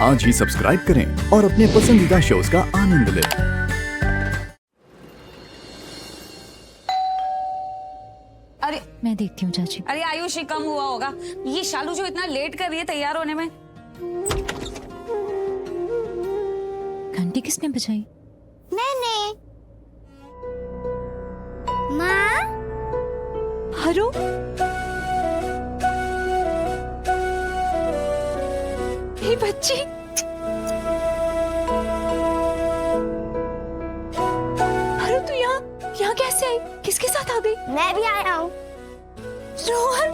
आज ही सब्सक्राइब करें और अपने पसंदीदा शोज का आनंद लें। अरे मैं देखती हूँ चाची। अरे आयुष ही कम हुआ होगा। ये शालू जो इतना लेट कर रही है तैयार होने में। घंटी किसने बजाई? मैंने। माँ। हरो ये बच्ची हरो तू यहाँ कैसे आई? किसके साथ आ गई? मैं भी आया हूँ। रोहन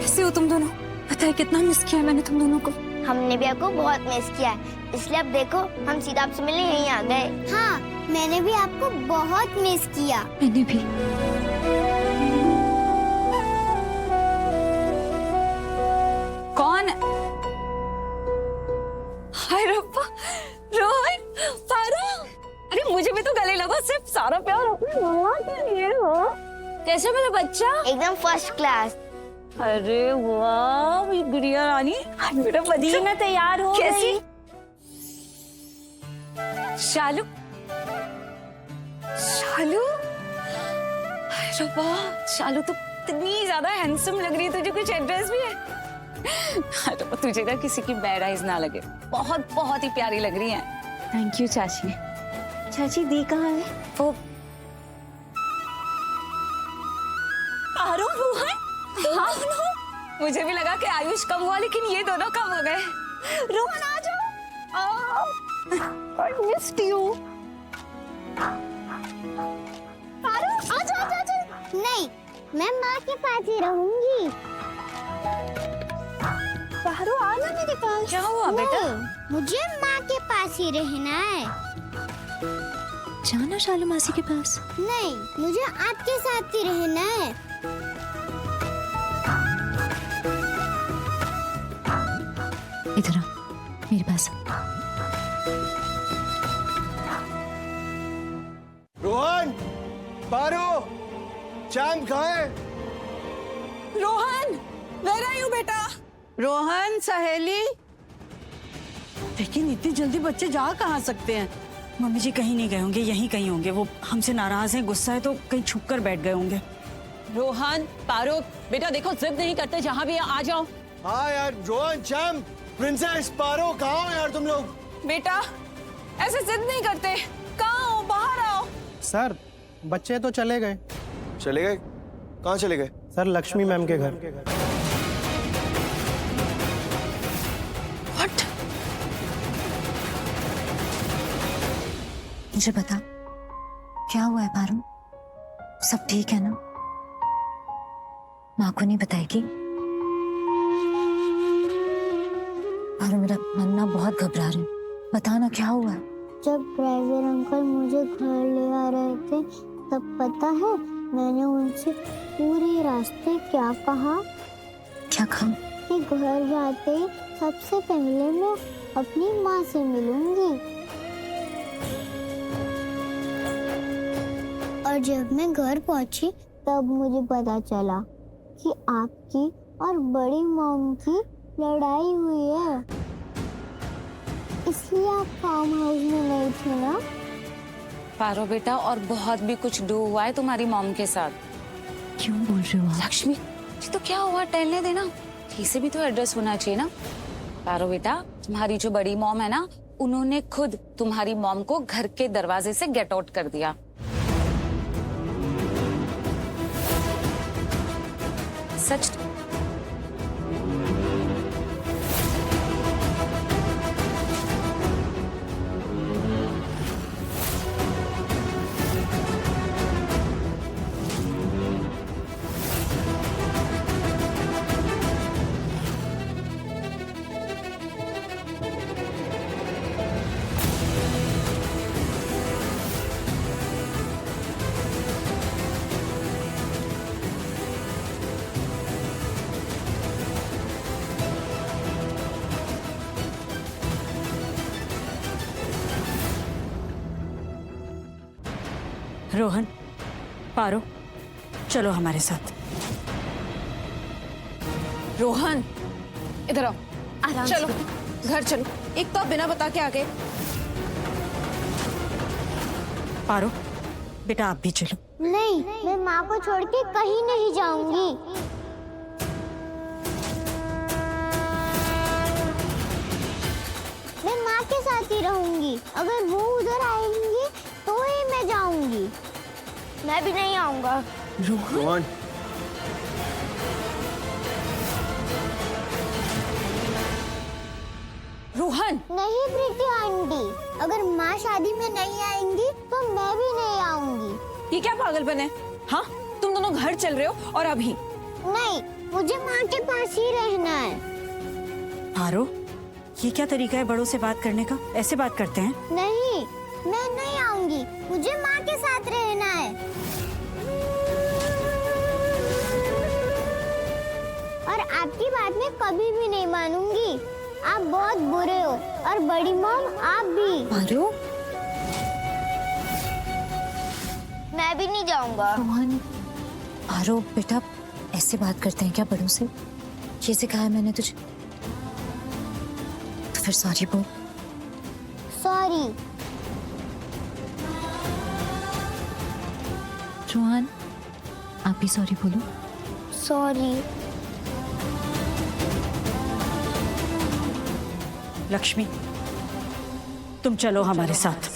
कैसे हो तुम दोनों? पता है कितना मिस किया है मैंने तुम दोनों को। हमने भी आपको बहुत मिस किया है, इसलिए अब देखो हम सीधा आपसे मिलने यहीं आ गए। हाँ, मैंने भी आपको बहुत मिस किया। मैंने भी। कौन? हाय रब्बा, रोहन, सारा। अरे मुझे भी तो गले लगो, सिर्फ सारा प्यार अपनी मम्मा के लिए हो। कैसे मेरा बच्चा? एकदम फर्स्ट क्लास। अरे वाह मेरी गुड़िया रानी, मेरा बच्चा मैं तैयार हो कैसी? गई। शालू, शालू, अरे वाह शालू तो इतनी ज्यादा हैंडसम लग रही है। तुझे कुछ एड्रेस भी है? अरे तुझे ना किसी की बैड आइज ना लगे, बहुत बहुत ही प्यारी लग रही है। थैंक यू चाची। चाची दी कहाँ है? वो आरो रोहन। हाँ, मुझे भी लगा कि आयुष कम हुआ, लेकिन ये दोनों कम हो गए। रोहन आ जाओ। I missed you. पारो, आजा। नहीं, मैं माँ के पास ही रहूंगी। पारो आना मेरे पास। क्या हुआ बेटा? मुझे माँ के पास ही रहना है। जाना शालू मासी के पास। नहीं, मुझे आपके साथ ही रहना है। इधर आ, मेरे पास। रोहन, पारो, चैंप कहाँ है? रोहन, मैं रही हूँ बेटा। रोहन, सहेली। लेकिन इतनी जल्दी बच्चे जा कहाँ सकते हैं? मम्मी जी कहीं नहीं गए होंगे, यहीं कहीं होंगे। वो हमसे नाराज हैं, गुस्सा है तो कहीं छुप कर बैठ गए होंगे। रोहन, पारो, बेटा देखो जिद नहीं करते, जहाँ भी है आ जाओ। हाँ यार, रोहन, चैंप, प्रिंसेस, पारो, कहाँ हो यार तुम लोग? बेटा ऐसे जिद नहीं करते, कहाँ हो? बाहर आओ। सर, बच्चे तो चले गए। चले गए? कहाँ चले गए? सर, लक्ष्मी मैम के घर। What? मुझे बता, क्या हुआ है पारो? सब ठीक है ना? माँ को नहीं बताएगी? पारो मेरा मन ना बहुत घबरा रहा है, बता ना क्या हुआ है? जब ड्राइवर अंकल मुझे घर ले आ रहे थे, तब पता है मैंने उनसे पूरे रास्ते क्या कहा? क्या कहा? कि घर जाते ही सबसे पहले मैं अपनी माँ से मिलूंगी। और जब मैं घर पहुंची तब मुझे पता चला कि आपकी और बड़ी मॉम की लड़ाई हुई है, इसलिए आप फार्म हाउस में नहीं थे ना? पारो बेटा, और बहुत भी कुछ डू हुआ है तुम्हारी मॉम के साथ। क्यों बोल रहे हो आप? लक्ष्मी जी तो क्या हुआ, टहलने देना, ठीक से भी तो एड्रेस होना चाहिए ना। पारो बेटा, तुम्हारी जो बड़ी मॉम है ना, उन्होंने खुद तुम्हारी मॉम को घर के दरवाजे से गेट आउट कर दिया। सच। रोहन, पारो, चलो हमारे साथ। रोहन इधर आओ, आराम चलो से। घर चलो। एक तो आप बिना बता के आ गए। पारो बेटा आप भी चलो। नहीं, मैं माँ को छोड़ के कहीं नहीं जाऊंगी। मैं माँ के साथ ही रहूंगी। अगर वो उधर आएंगी तो ही मैं जाऊंगी। मैं भी नहीं आऊंगा। रोहन रोहन नहीं प्रीति आंटी, अगर माँ शादी में नहीं आएंगी तो मैं भी नहीं आऊंगी। ये क्या पागलपन है? हाँ, तुम दोनों घर चल रहे हो और अभी? नहीं, मुझे माँ के पास ही रहना है। पारो ये क्या तरीका है बड़ों से बात करने का? ऐसे बात करते हैं? नहीं, मैं नहीं आऊंगी। मुझे माँ के साथ रहना है। और आपकी बात मैं कभी भी नहीं मानूंगी। आप बहुत बुरे हो और बड़ी मॉम आप भी। पारो, मैं भी नहीं जाऊंगा। रोहन, पारो बेटा ऐसे बात करते हैं क्या बड़ों से? ये सिखाया मैंने तुझे? तो फिर सॉरी बोल। सॉरी। रोहन आप भी सॉरी बोलो। सॉरी। लक्ष्मी तुम चलो हमारे साथ।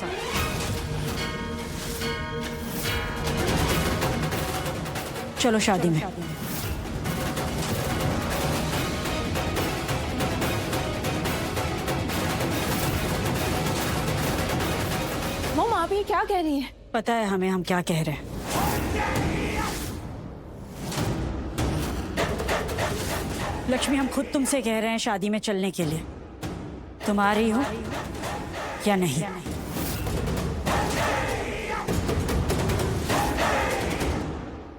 चलो शादी में। मॉम आप ये क्या कह रही हैं? पता है हमें हम क्या कह रहे हैं। लक्ष्मी हम खुद तुमसे कह रहे हैं शादी में चलने के लिए। तुम आ रही हो या नहीं?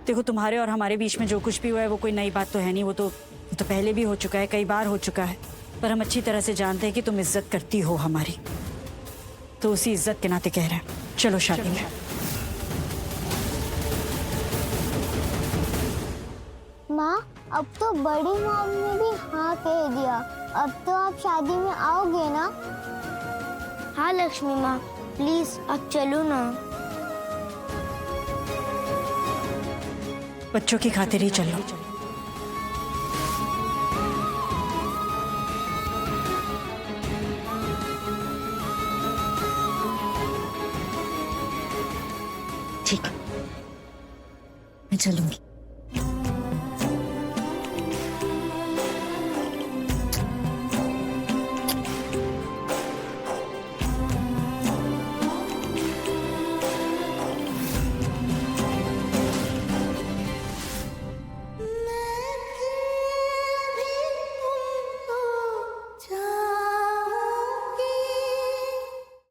देखो तुम्हारे और हमारे बीच में जो कुछ भी हुआ है वो कोई नई बात तो है नहीं। वो तो पहले भी हो चुका है, कई बार हो चुका है। पर हम अच्छी तरह से जानते हैं कि तुम इज्जत करती हो हमारी, तो उसी इज्जत के नाते कह रहे हैं चलो शादी में। माँ, अब तो बड़ी मॉम ने भी हाँ कह दिया। अब तो आप शादी में आओगे ना? हाँ लक्ष्मी माँ, प्लीज अब चलो ना। बच्चों की खातिर ही चलो। ठीक है मैं चलूंगी।